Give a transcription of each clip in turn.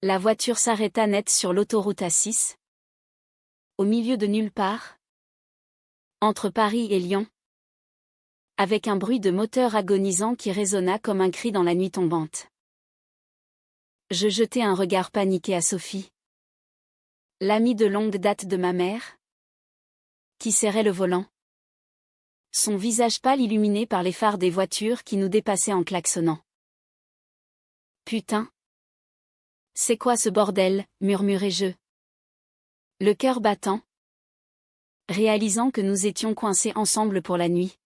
La voiture s'arrêta net sur l'autoroute A6. Au milieu de nulle part. Entre Paris et Lyon. Avec un bruit de moteur agonisant qui résonna comme un cri dans la nuit tombante. Je jetai un regard paniqué à Sophie. L'amie de longue date de ma mère. Qui serrait le volant. Son visage pâle illuminé par les phares des voitures qui nous dépassaient en klaxonnant. Putain. C'est quoi ce bordel, murmurai-je. Le cœur battant. Réalisant que nous étions coincés ensemble pour la nuit.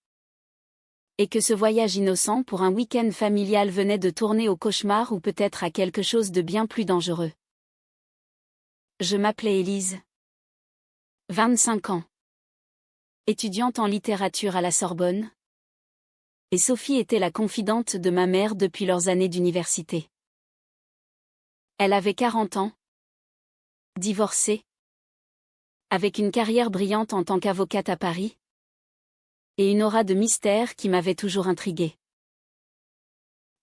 Et que ce voyage innocent pour un week-end familial venait de tourner au cauchemar ou peut-être à quelque chose de bien plus dangereux. Je m'appelais Élise. 25 ans. Étudiante en littérature à la Sorbonne. Et Sophie était la confidente de ma mère depuis leurs années d'université. Elle avait 40 ans. Divorcée. Avec une carrière brillante en tant qu'avocate à Paris. Et une aura de mystère qui m'avait toujours intriguée.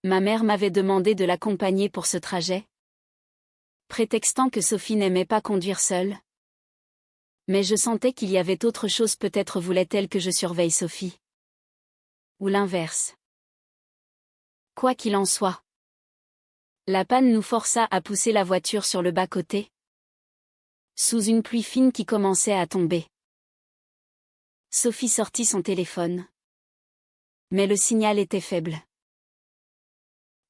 Ma mère m'avait demandé de l'accompagner pour ce trajet. Prétextant que Sophie n'aimait pas conduire seule. Mais je sentais qu'il y avait autre chose, peut-être voulait-elle que je surveille Sophie. Ou l'inverse. Quoi qu'il en soit. La panne nous força à pousser la voiture sur le bas-côté. Sous une pluie fine qui commençait à tomber. Sophie sortit son téléphone. Mais le signal était faible.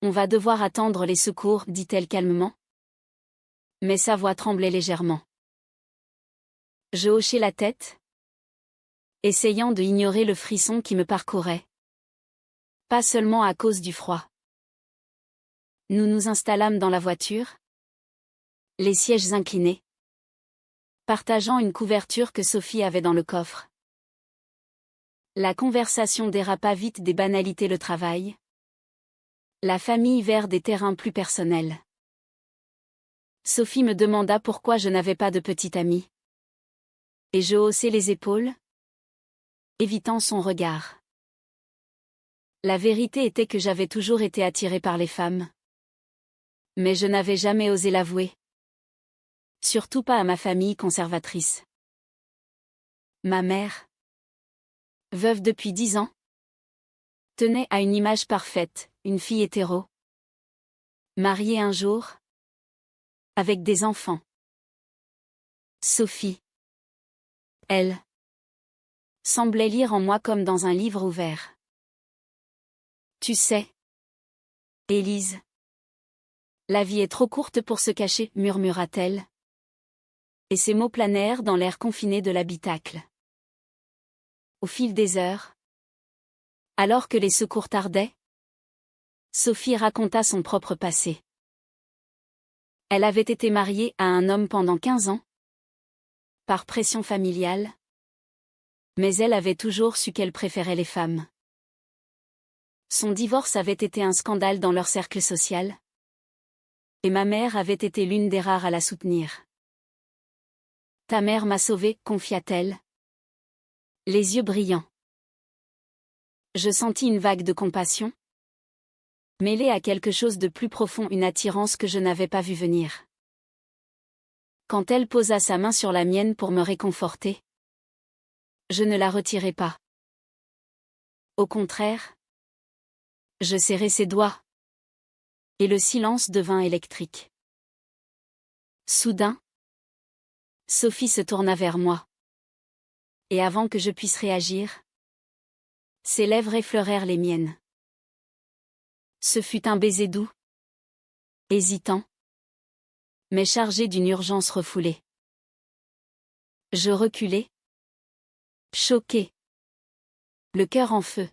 On va devoir attendre les secours, dit-elle calmement. Mais sa voix tremblait légèrement. Je hochai la tête, essayant de ignorer le frisson qui me parcourait. Pas seulement à cause du froid. Nous nous installâmes dans la voiture, les sièges inclinés, partageant une couverture que Sophie avait dans le coffre. La conversation dérapa vite des banalités, le travail, la famille vers des terrains plus personnels. Sophie me demanda pourquoi je n'avais pas de petite amie. Et je haussai les épaules, évitant son regard. La vérité était que j'avais toujours été attirée par les femmes. Mais je n'avais jamais osé l'avouer. Surtout pas à ma famille conservatrice. Ma mère, veuve depuis 10 ans, tenait à une image parfaite, une fille hétéro. Mariée un jour, avec des enfants. Sophie. Elle semblait lire en moi comme dans un livre ouvert. Tu sais, Élise, la vie est trop courte pour se cacher, murmura-t-elle. Et ses mots planèrent dans l'air confiné de l'habitacle. Au fil des heures, alors que les secours tardaient, Sophie raconta son propre passé. Elle avait été mariée à un homme pendant 15 ans, par pression familiale, mais elle avait toujours su qu'elle préférait les femmes. Son divorce avait été un scandale dans leur cercle social, et ma mère avait été l'une des rares à la soutenir. Ta mère m'a sauvée, confia-t-elle, les yeux brillants. Je sentis une vague de compassion, mêlée à quelque chose de plus profond, une attirance que je n'avais pas vue venir. Quand elle posa sa main sur la mienne pour me réconforter, je ne la retirai pas. Au contraire, je serrai ses doigts. Et le silence devint électrique. Soudain, Sophie se tourna vers moi. Et avant que je puisse réagir, ses lèvres effleurèrent les miennes. Ce fut un baiser doux, hésitant, mais chargé d'une urgence refoulée. Je reculai, choqué, le cœur en feu.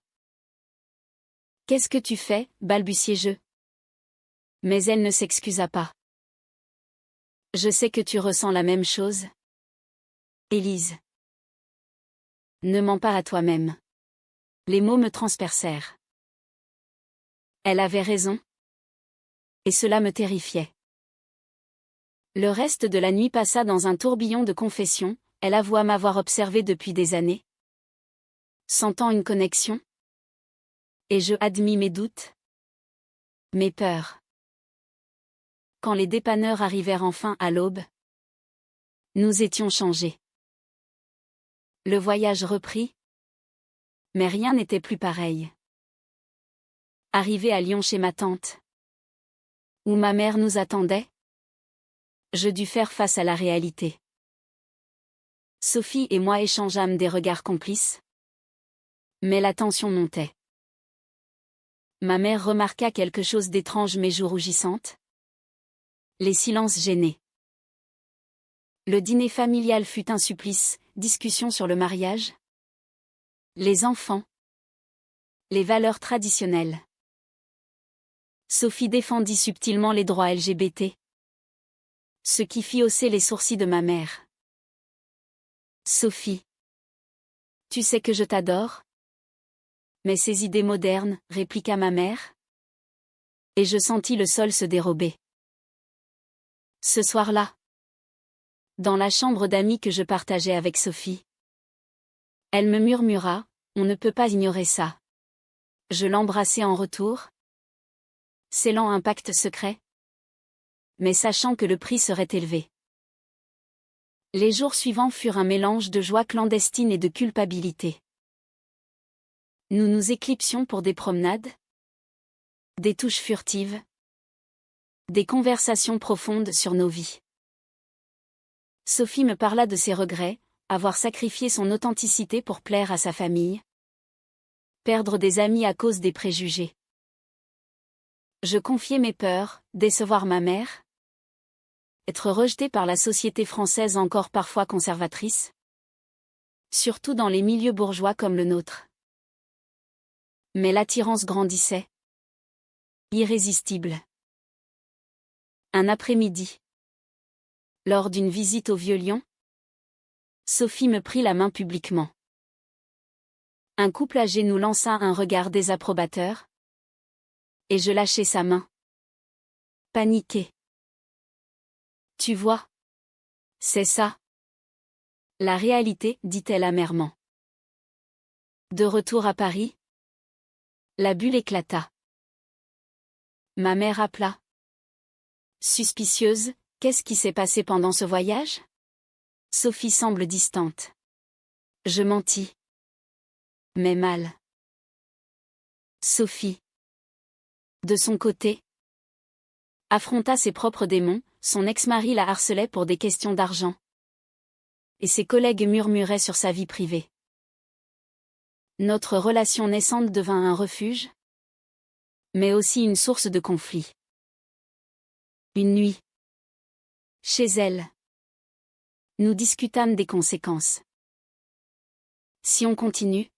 Qu'est-ce que tu fais, balbutiai-je. Mais elle ne s'excusa pas. Je sais que tu ressens la même chose, Élise. Ne mens pas à toi-même. Les mots me transpercèrent. Elle avait raison. Et cela me terrifiait. Le reste de la nuit passa dans un tourbillon de confessions. Elle avoua m'avoir observé depuis des années, sentant une connexion. Et je admis mes doutes, mes peurs. Quand les dépanneurs arrivèrent enfin à l'aube, nous étions changés. Le voyage reprit, mais rien n'était plus pareil. Arrivé à Lyon chez ma tante, où ma mère nous attendait, je dus faire face à la réalité. Sophie et moi échangeâmes des regards complices, mais la tension montait. Ma mère remarqua quelque chose d'étrange mes joues rougissantes. Les silences gênés. Le dîner familial fut un supplice, discussion sur le mariage, les enfants, les valeurs traditionnelles. Sophie défendit subtilement les droits LGBT, ce qui fit hausser les sourcils de ma mère. Sophie, tu sais que je t'adore? Mais ces idées modernes, répliqua ma mère. Et je sentis le sol se dérober. Ce soir-là, dans la chambre d'amis que je partageais avec Sophie, elle me murmura, on ne peut pas ignorer ça. Je l'embrassai en retour, scellant un pacte secret, mais sachant que le prix serait élevé. Les jours suivants furent un mélange de joie clandestine et de culpabilité. Nous nous éclipsions pour des promenades, des touches furtives, des conversations profondes sur nos vies. Sophie me parla de ses regrets, avoir sacrifié son authenticité pour plaire à sa famille, perdre des amis à cause des préjugés. Je confiai mes peurs, décevoir ma mère, être rejetée par la société française encore parfois conservatrice, surtout dans les milieux bourgeois comme le nôtre. Mais l'attirance grandissait, irrésistible. Un après-midi, lors d'une visite au Vieux-Lyon, Sophie me prit la main publiquement. Un couple âgé nous lança un regard désapprobateur, et je lâchai sa main. Paniquée. Tu vois? C'est ça. La réalité, dit-elle amèrement. De retour à Paris, la bulle éclata. Ma mère appela. Suspicieuse, qu'est-ce qui s'est passé pendant ce voyage? Sophie semble distante. Je mentis. Mais mal. Sophie, de son côté, affronta ses propres démons, son ex-mari la harcelait pour des questions d'argent. Et ses collègues murmuraient sur sa vie privée. Notre relation naissante devint un refuge, mais aussi une source de conflit. Une nuit, chez elle, nous discutâmes des conséquences. Si on continue,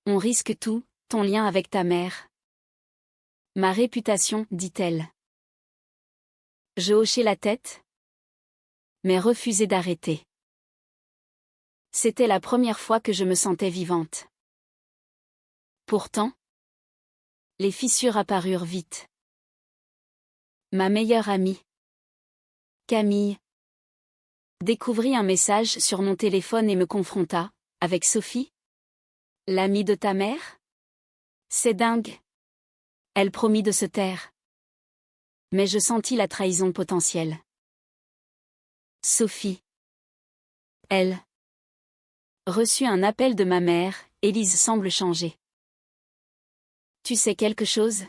on risque tout, ton lien avec ta mère. Ma réputation, dit-elle. Je hochai la tête, mais refusai d'arrêter. C'était la première fois que je me sentais vivante. Pourtant, les fissures apparurent vite. Ma meilleure amie, Camille, découvrit un message sur mon téléphone et me confronta, avec Sophie? L'amie de ta mère? C'est dingue. Elle promit de se taire. Mais je sentis la trahison potentielle. Sophie. Elle reçut un appel de ma mère, Élise semble changer. Tu sais quelque chose?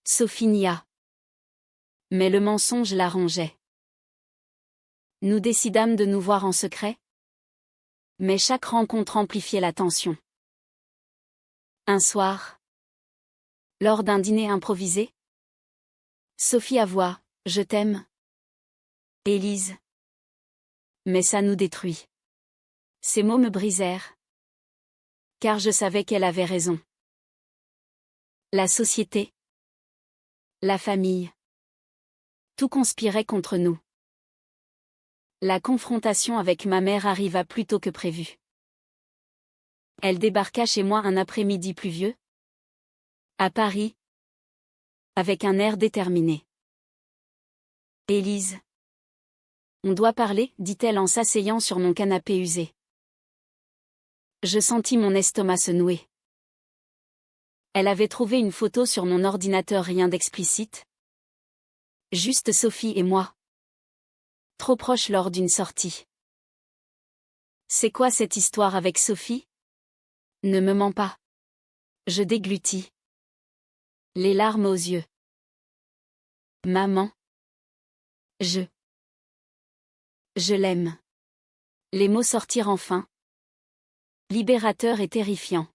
Sophie nia. Mais le mensonge la rongeait. Nous décidâmes de nous voir en secret. Mais chaque rencontre amplifiait la tension. Un soir, lors d'un dîner improvisé, Sophie avoua, je t'aime. Élise. Mais ça nous détruit. Ces mots me brisèrent. Car je savais qu'elle avait raison. La société. La famille. Tout conspirait contre nous. La confrontation avec ma mère arriva plus tôt que prévu. Elle débarqua chez moi un après-midi pluvieux, à Paris, avec un air déterminé. Élise. On doit parler, dit-elle en s'asseyant sur mon canapé usé. Je sentis mon estomac se nouer. Elle avait trouvé une photo sur mon ordinateur, rien d'explicite. Juste Sophie et moi. Trop proches lors d'une sortie. C'est quoi cette histoire avec Sophie? Ne me mens pas. Je déglutis. Les larmes aux yeux. Maman. Je l'aime. Les mots sortirent enfin. Libérateur et terrifiant.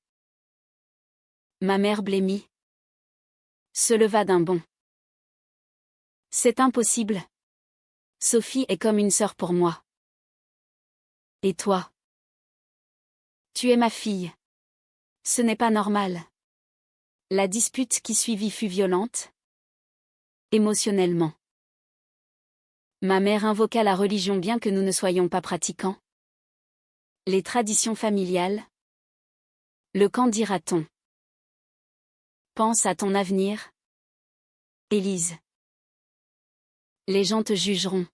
Ma mère blêmie se leva d'un bond. C'est impossible. Sophie est comme une sœur pour moi. Et toi? Tu es ma fille. Ce n'est pas normal. La dispute qui suivit fut violente. Émotionnellement. Ma mère invoqua la religion bien que nous ne soyons pas pratiquants. Les traditions familiales. Le qu'en dira-t-on? Pense à ton avenir. Élise. Les gens te jugeront.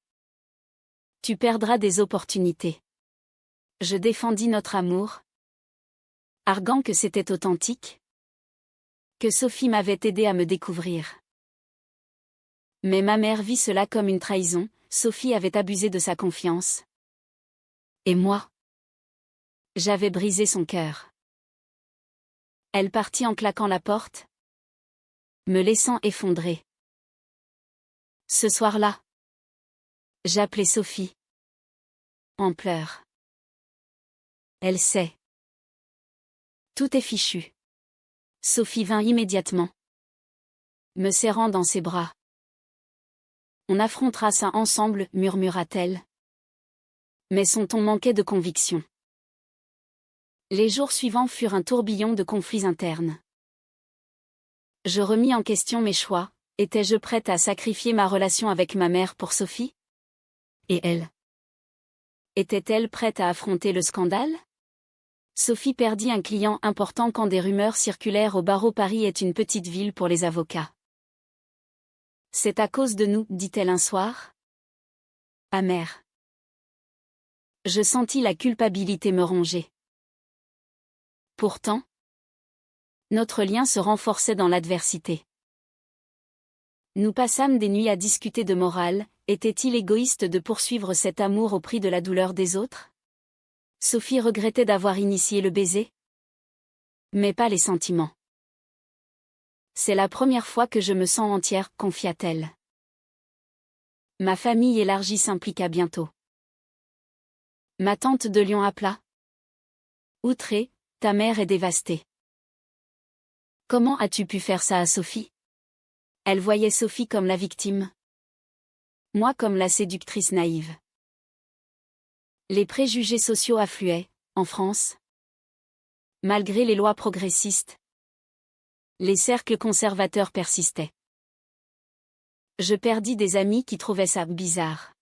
Tu perdras des opportunités. Je défendis notre amour, arguant que c'était authentique, que Sophie m'avait aidé à me découvrir. Mais ma mère vit cela comme une trahison, Sophie avait abusé de sa confiance. Et moi? J'avais brisé son cœur. Elle partit en claquant la porte, me laissant effondrer. Ce soir-là, j'appelai Sophie. En pleurs. Elle sait. Tout est fichu. Sophie vint immédiatement, me serrant dans ses bras. On affrontera ça ensemble, murmura-t-elle. Mais son ton manquait de conviction. Les jours suivants furent un tourbillon de conflits internes. Je remis en question mes choix. Étais-je prête à sacrifier ma relation avec ma mère pour Sophie? Et elle? Était-elle prête à affronter le scandale? Sophie perdit un client important quand des rumeurs circulèrent au barreau. Paris est une petite ville pour les avocats. C'est à cause de nous, dit-elle un soir. Amère. Je sentis la culpabilité me ronger. Pourtant, notre lien se renforçait dans l'adversité. Nous passâmes des nuits à discuter de morale. Était-il égoïste de poursuivre cet amour au prix de la douleur des autres? Sophie regrettait d'avoir initié le baiser. Mais pas les sentiments. C'est la première fois que je me sens entière, confia-t-elle. Ma famille élargie s'impliqua bientôt. Ma tante de Lyon appela. Outrée, ta mère est dévastée. Comment as-tu pu faire ça à Sophie? Elle voyait Sophie comme la victime. Moi comme la séductrice naïve. Les préjugés sociaux affluaient, en France. Malgré les lois progressistes, les cercles conservateurs persistaient. Je perdis des amis qui trouvaient ça bizarre.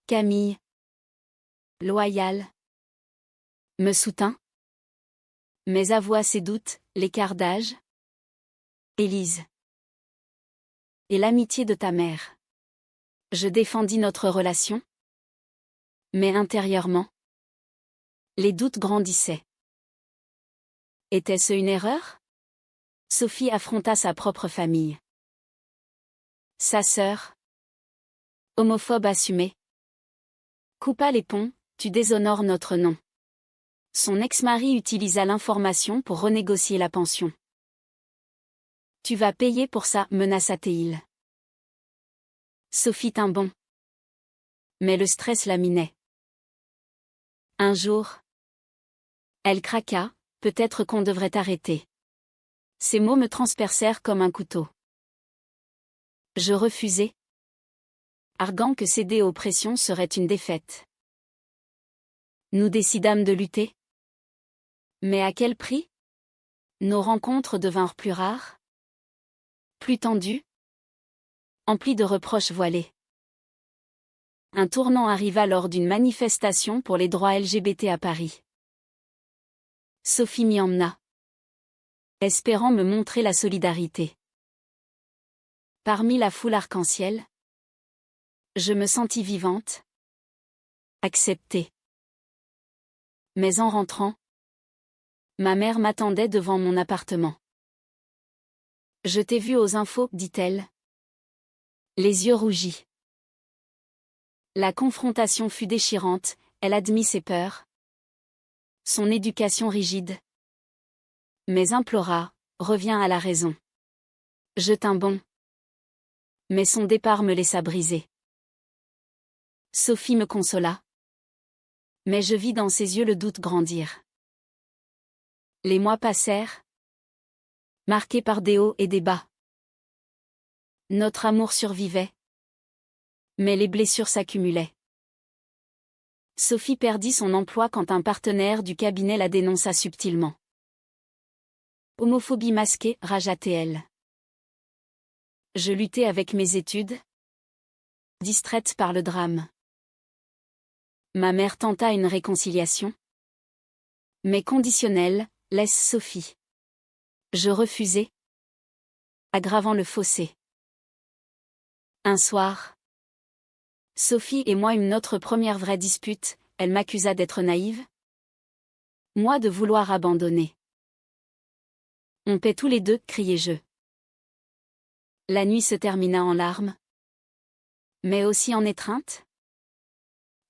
Camille, loyale, me soutint, mais avoua ses doutes, l'écart d'âge. Élise. Et l'amitié de ta mère. Je défendis notre relation. Mais intérieurement, les doutes grandissaient. Était-ce une erreur? Sophie affronta sa propre famille. Sa sœur, homophobe assumée, coupa les ponts, tu déshonores notre nom. Son ex-mari utilisa l'information pour renégocier la pension. Tu vas payer pour ça, menaça-t-il. Sophie tint bon. Mais le stress la minait. Un jour, elle craqua, peut-être qu'on devrait arrêter. Ces mots me transpercèrent comme un couteau. Je refusai, arguant que céder aux pressions serait une défaite. Nous décidâmes de lutter. Mais à quel prix? Nos rencontres devinrent plus rares, plus tendues, emplies de reproches voilés. Un tournant arriva lors d'une manifestation pour les droits LGBT à Paris. Sophie m'y emmena, espérant me montrer la solidarité. Parmi la foule arc-en-ciel, je me sentis vivante, acceptée. Mais en rentrant, ma mère m'attendait devant mon appartement. Je t'ai vu aux infos, dit-elle. Les yeux rougis. La confrontation fut déchirante, elle admit ses peurs. Son éducation rigide. Mais implora, reviens à la raison. Je tins bon. Mais son départ me laissa brisé. Sophie me consola. Mais je vis dans ses yeux le doute grandir. Les mois passèrent, marqués par des hauts et des bas. Notre amour survivait, mais les blessures s'accumulaient. Sophie perdit son emploi quand un partenaire du cabinet la dénonça subtilement. Homophobie masquée, ragea-t-elle. Je luttais avec mes études, distraite par le drame. Ma mère tenta une réconciliation, mais conditionnelle, laisse Sophie. Je refusai, aggravant le fossé. Un soir, Sophie et moi eûmes notre première vraie dispute, elle m'accusa d'être naïve, moi de vouloir abandonner. On paie tous les deux, criai-je. La nuit se termina en larmes, mais aussi en étreinte,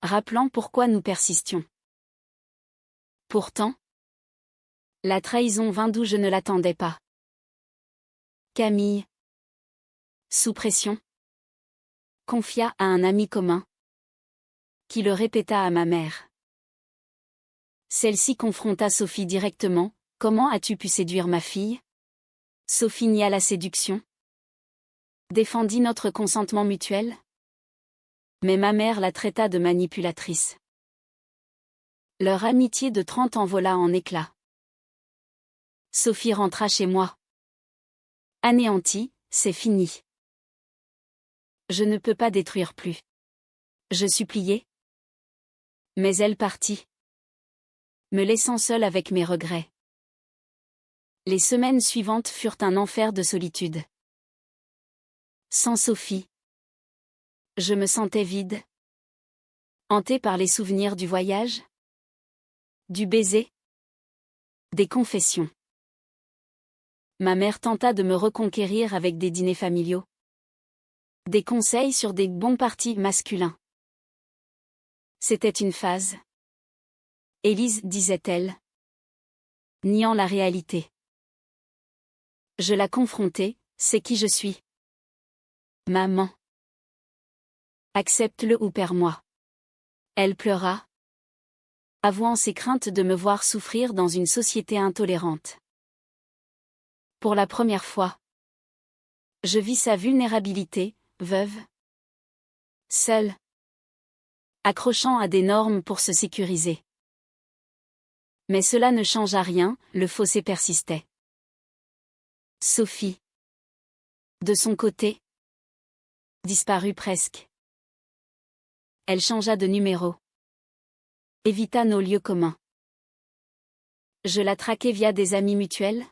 rappelant pourquoi nous persistions. Pourtant, la trahison vint d'où je ne l'attendais pas. Camille, sous pression, confia à un ami commun, qui le répéta à ma mère. Celle-ci confronta Sophie directement. Comment as-tu pu séduire ma fille? Sophie nia la séduction. Défendit notre consentement mutuel. Mais ma mère la traita de manipulatrice. Leur amitié de 30 ans vola en éclats. Sophie rentra chez moi. Anéantie, c'est fini. Je ne peux pas détruire plus. Je suppliai. Mais elle partit, me laissant seule avec mes regrets. Les semaines suivantes furent un enfer de solitude. Sans Sophie, je me sentais vide, hantée par les souvenirs du voyage, du baiser, des confessions. Ma mère tenta de me reconquérir avec des dîners familiaux, des conseils sur des bons partis masculins. C'était une phase. Élise, disait-elle, niant la réalité. Je la confrontai, c'est qui je suis. Maman. Accepte-le ou perds-moi. Elle pleura, avouant ses craintes de me voir souffrir dans une société intolérante. Pour la première fois, je vis sa vulnérabilité, veuve, seule, accrochant à des normes pour se sécuriser. Mais cela ne changea rien, le fossé persistait. Sophie, de son côté, disparut presque. Elle changea de numéro. Évita nos lieux communs. Je la traquai via des amis mutuels,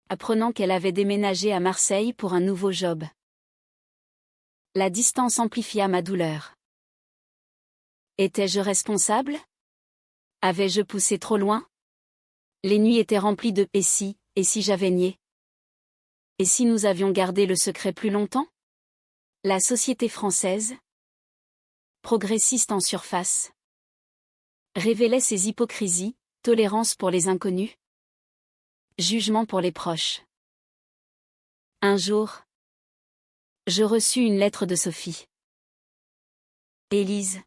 apprenant qu'elle avait déménagé à Marseille pour un nouveau job. La distance amplifia ma douleur. Étais-je responsable? Avais-je poussé trop loin? Les nuits étaient remplies de « et si j'avais nié? Et si nous avions gardé le secret plus longtemps? » La société française, progressiste en surface, révélait ses hypocrisies, tolérance pour les inconnus, jugement pour les proches. Un jour, je reçus une lettre de Sophie. Élise,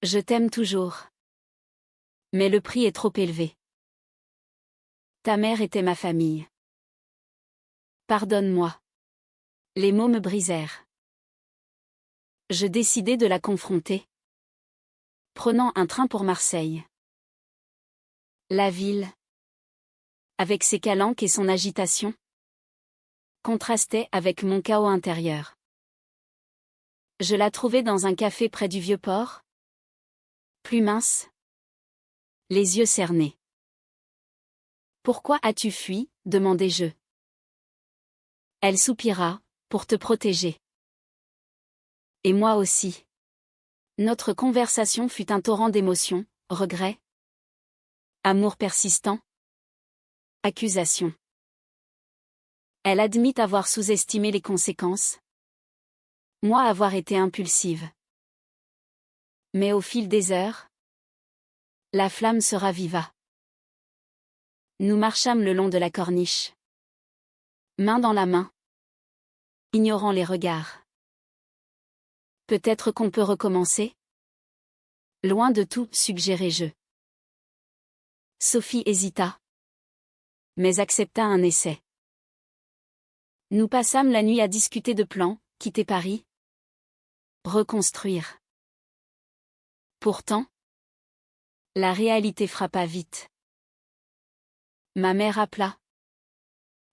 je t'aime toujours. Mais le prix est trop élevé. Ta mère était ma famille. Pardonne-moi. Les mots me brisèrent. Je décidai de la confronter, prenant un train pour Marseille. La ville, avec ses calanques et son agitation, contrastait avec mon chaos intérieur. Je la trouvai dans un café près du Vieux-Port, plus mince, les yeux cernés. « Pourquoi as-tu fui ?» demandai-je. Elle soupira, « Pour te protéger. » Et moi aussi. Notre conversation fut un torrent d'émotions, regrets, amour persistant, accusation. Elle admit avoir sous-estimé les conséquences, moi avoir été impulsive. Mais au fil des heures, la flamme se raviva. Nous marchâmes le long de la corniche, main dans la main, ignorant les regards. Peut-être qu'on peut recommencer? Loin de tout, suggérai-je. Sophie hésita, mais accepta un essai. Nous passâmes la nuit à discuter de plans, quitter Paris, reconstruire. Pourtant, la réalité frappa vite. Ma mère appela.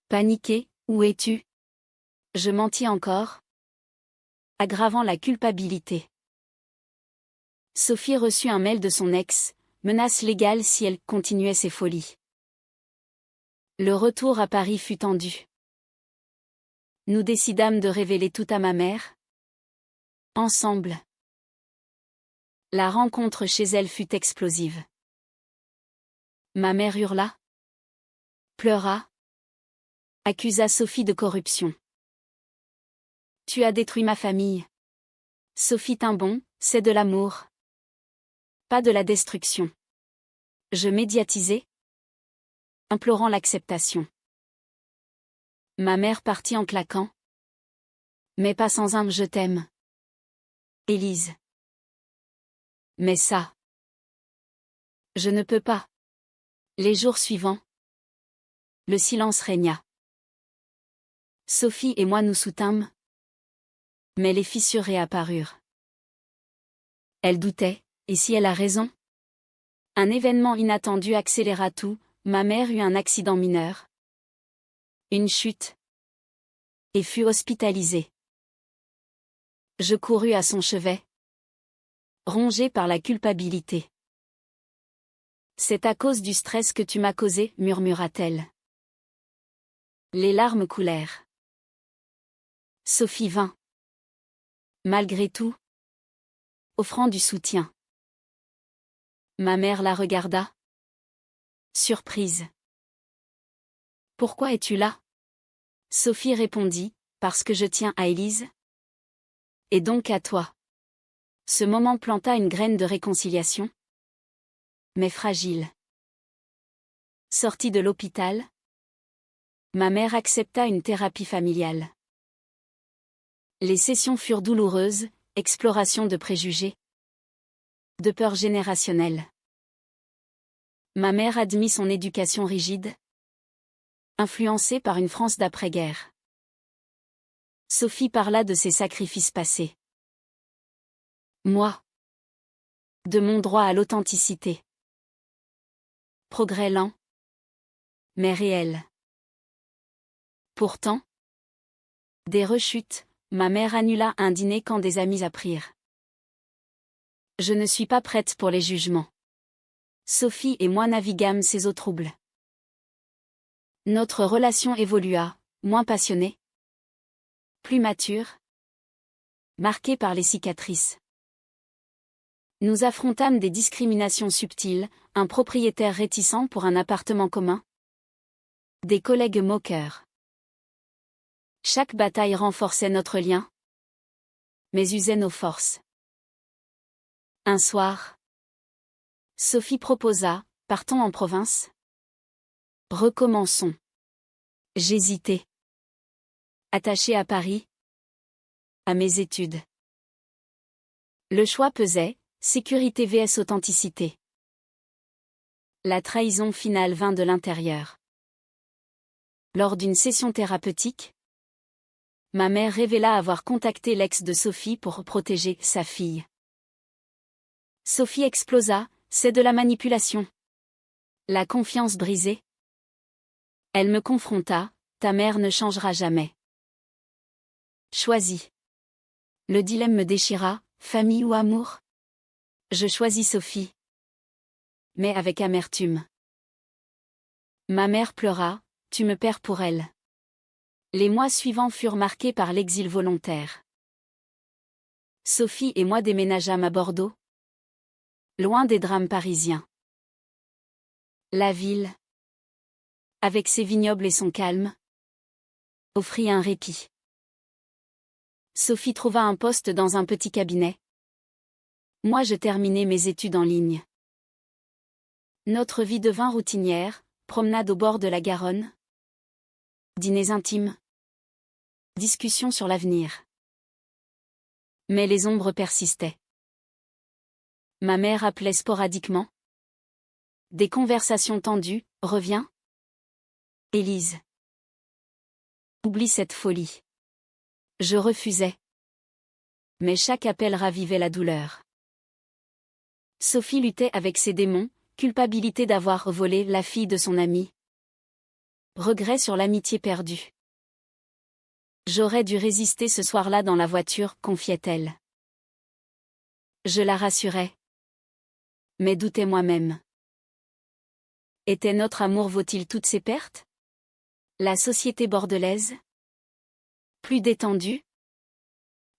Paniquée, où es-tu? Je mentis encore, aggravant la culpabilité. Sophie reçut un mail de son ex, menace légale si elle continuait ses folies. Le retour à Paris fut tendu. Nous décidâmes de révéler tout à ma mère. Ensemble. La rencontre chez elle fut explosive. Ma mère hurla, pleura, accusa Sophie de corruption. Tu as détruit ma famille. Sophie tint bon, c'est de l'amour. Pas de la destruction. Je médiatisai, implorant l'acceptation. Ma mère partit en claquant. Mais pas sans un « je t'aime ». Élise. Mais ça. Je ne peux pas. Les jours suivants. Le silence régna. Sophie et moi nous soutînmes. Mais les fissures réapparurent. Elle doutait, et si elle a raison? Un événement inattendu accéléra tout, ma mère eut un accident mineur. Une chute. Et fut hospitalisée. Je courus à son chevet. Rongée par la culpabilité. C'est à cause du stress que tu m'as causé, murmura-t-elle. Les larmes coulèrent. Sophie vint. Malgré tout. Offrant du soutien. Ma mère la regarda. Surprise. Pourquoi es-tu là? Sophie répondit, parce que je tiens à Élise. Et donc à toi. Ce moment planta une graine de réconciliation. Mais fragile. Sortie de l'hôpital, ma mère accepta une thérapie familiale. Les sessions furent douloureuses, exploration de préjugés, de peurs générationnelles. Ma mère admit son éducation rigide, influencée par une France d'après-guerre. Sophie parla de ses sacrifices passés. Moi. De mon droit à l'authenticité. Progrès lent, mais réel. Pourtant, des rechutes, ma mère annula un dîner quand des amis apprirent. Je ne suis pas prête pour les jugements. Sophie et moi naviguâmes ces eaux troubles. Notre relation évolua, moins passionnée, plus mature, marquée par les cicatrices. Nous affrontâmes des discriminations subtiles, un propriétaire réticent pour un appartement commun, des collègues moqueurs. Chaque bataille renforçait notre lien, mais usait nos forces. Un soir, Sophie proposa, partons en province. Recommençons. J'hésitais. Attachée à Paris, à mes études. Le choix pesait, sécurité vs authenticité. La trahison finale vint de l'intérieur. Lors d'une session thérapeutique, ma mère révéla avoir contacté l'ex de Sophie pour protéger sa fille. Sophie explosa, c'est de la manipulation. La confiance brisée. Elle me confronta, ta mère ne changera jamais. Choisis. Le dilemme me déchira, famille ou amour? Je choisis Sophie. Mais avec amertume. Ma mère pleura, tu me perds pour elle. Les mois suivants furent marqués par l'exil volontaire. Sophie et moi déménageâmes à Bordeaux. Loin des drames parisiens. La ville, avec ses vignobles et son calme, offrit un répit. Sophie trouva un poste dans un petit cabinet. Moi je terminais mes études en ligne. Notre vie devint routinière, promenade au bord de la Garonne. Dîners intimes. Discussions sur l'avenir. Mais les ombres persistaient. Ma mère appelait sporadiquement. Des conversations tendues, reviens. Élise. Oublie cette folie. Je refusais. Mais chaque appel ravivait la douleur. Sophie luttait avec ses démons, culpabilité d'avoir volé la fille de son ami. Regret sur l'amitié perdue. J'aurais dû résister ce soir-là dans la voiture, confiait-elle. Je la rassurais. Mais doutais moi-même. Était notre amour vaut-il toutes ses pertes? La société bordelaise? Plus détendue?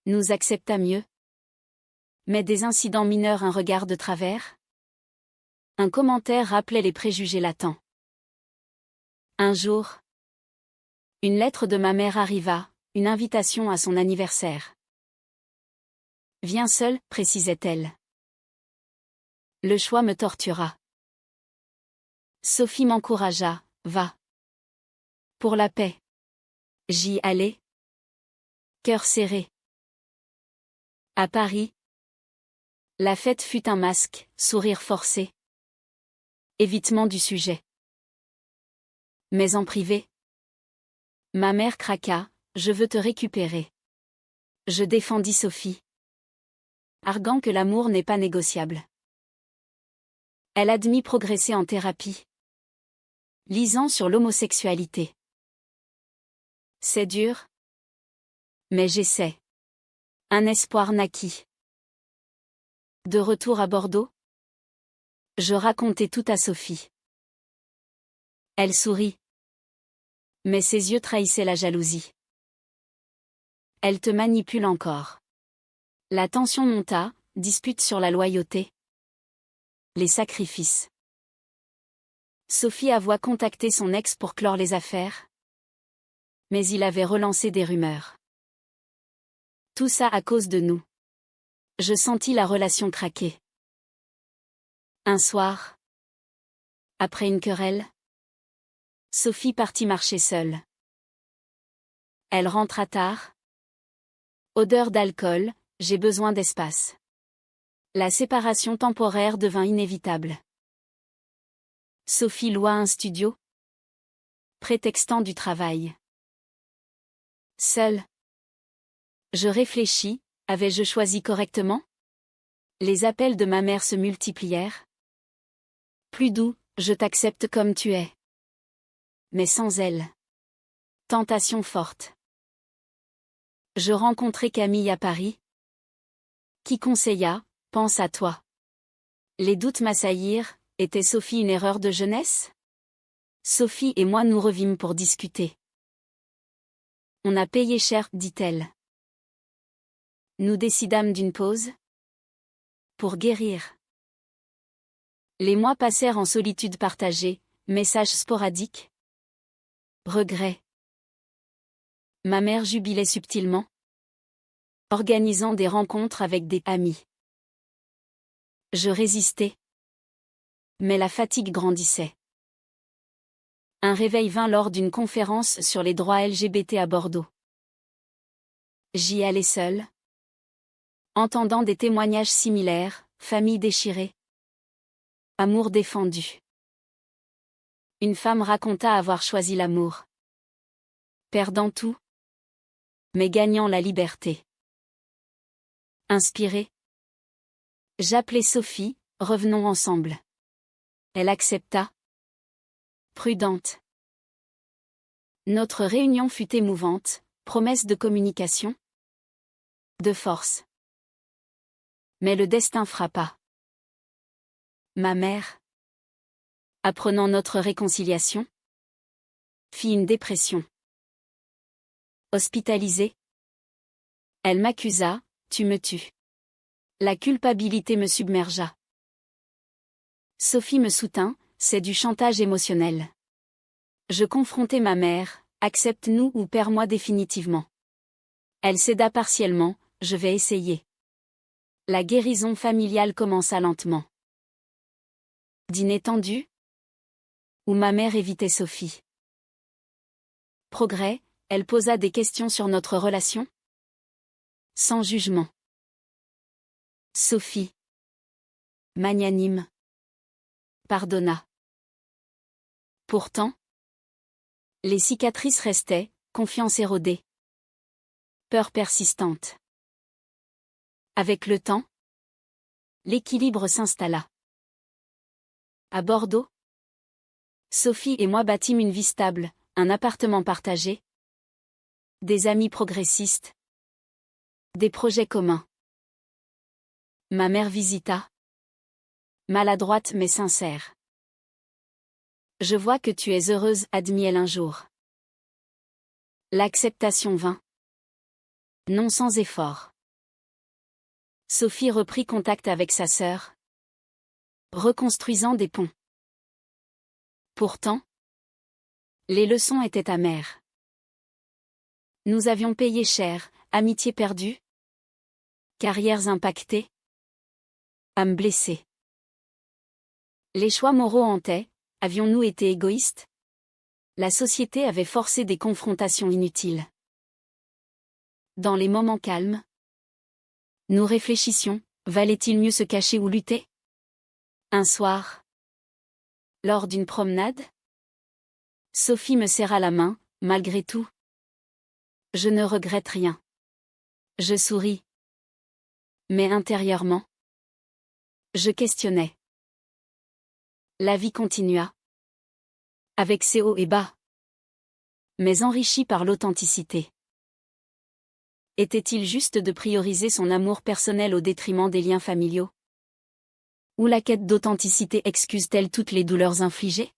Nous accepta mieux. Mais des incidents mineurs, un regard de travers? Un commentaire rappelait les préjugés latents. Un jour, une lettre de ma mère arriva, une invitation à son anniversaire. Viens seule, précisait-elle. Le choix me tortura. Sophie m'encouragea, va. Pour la paix. J'y allai. Cœur serré. À Paris. La fête fut un masque, sourire forcé. Évitement du sujet. Mais en privé. Ma mère craqua, je veux te récupérer. Je défendis Sophie. Arguant que l'amour n'est pas négociable. Elle admit progresser en thérapie. Lisant sur l'homosexualité. C'est dur. Mais j'essaie. Un espoir naquit. De retour à Bordeaux. Je racontai tout à Sophie. Elle sourit. Mais ses yeux trahissaient la jalousie. Elle te manipule encore. La tension monta, dispute sur la loyauté. Les sacrifices. Sophie avoua contacter son ex pour clore les affaires. Mais il avait relancé des rumeurs. Tout ça à cause de nous. Je sentis la relation craquer. Un soir, après une querelle, Sophie partit marcher seule. Elle rentra tard. Odeur d'alcool, j'ai besoin d'espace. La séparation temporaire devint inévitable. Sophie loua un studio, prétextant du travail. Seule. Je réfléchis, avais-je choisi correctement? Les appels de ma mère se multiplièrent. Plus doux, je t'accepte comme tu es. Mais sans elle. Tentation forte. Je rencontrai Camille à Paris. Qui conseilla, pense à toi. Les doutes m'assaillirent, était Sophie une erreur de jeunesse? Sophie et moi nous revîmes pour discuter. On a payé cher, dit-elle. Nous décidâmes d'une pause. Pour guérir. Les mois passèrent en solitude partagée, messages sporadiques. Regrets. Ma mère jubilait subtilement. Organisant des rencontres avec des amis. Je résistais. Mais la fatigue grandissait. Un réveil vint lors d'une conférence sur les droits LGBT à Bordeaux. J'y allais seule. Entendant des témoignages similaires, famille déchirée. Amour défendu. Une femme raconta avoir choisi l'amour. Perdant tout. Mais gagnant la liberté. Inspirée. J'appelai Sophie, revenons ensemble. Elle accepta. Prudente. Notre réunion fut émouvante, promesse de communication. De force. Mais le destin frappa. Ma mère, apprenant notre réconciliation, fit une dépression. Hospitalisée. Elle m'accusa, tu me tues. La culpabilité me submergea. Sophie me soutint, c'est du chantage émotionnel. Je confrontai ma mère, accepte-nous ou perds-moi définitivement. Elle céda partiellement, je vais essayer. La guérison familiale commença lentement. Dîner tendu? Où ma mère évitait Sophie. Progrès, elle posa des questions sur notre relation? Sans jugement. Sophie. Magnanime. Pardonna. Pourtant, les cicatrices restaient, confiance érodée. Peur persistante. Avec le temps, l'équilibre s'installa. À Bordeaux, Sophie et moi bâtîmes une vie stable, un appartement partagé, des amis progressistes, des projets communs. Ma mère visita. Maladroite mais sincère. Je vois que tu es heureuse, admit-elle un jour. L'acceptation vint. Non sans effort. Sophie reprit contact avec sa sœur, reconstruisant des ponts. Pourtant, les leçons étaient amères. Nous avions payé cher, amitié perdue, carrières impactées, âmes blessées. Les choix moraux hantaient, avions-nous été égoïstes? La société avait forcé des confrontations inutiles. Dans les moments calmes, nous réfléchissions, valait-il mieux se cacher ou lutter? Un soir, lors d'une promenade, Sophie me serra la main, malgré tout. Je ne regrette rien. Je souris. Mais intérieurement, je questionnais. La vie continua. Avec ses hauts et bas. Mais enrichie par l'authenticité. Était-il juste de prioriser son amour personnel au détriment des liens familiaux? Ou la quête d'authenticité excuse-t-elle toutes les douleurs infligées?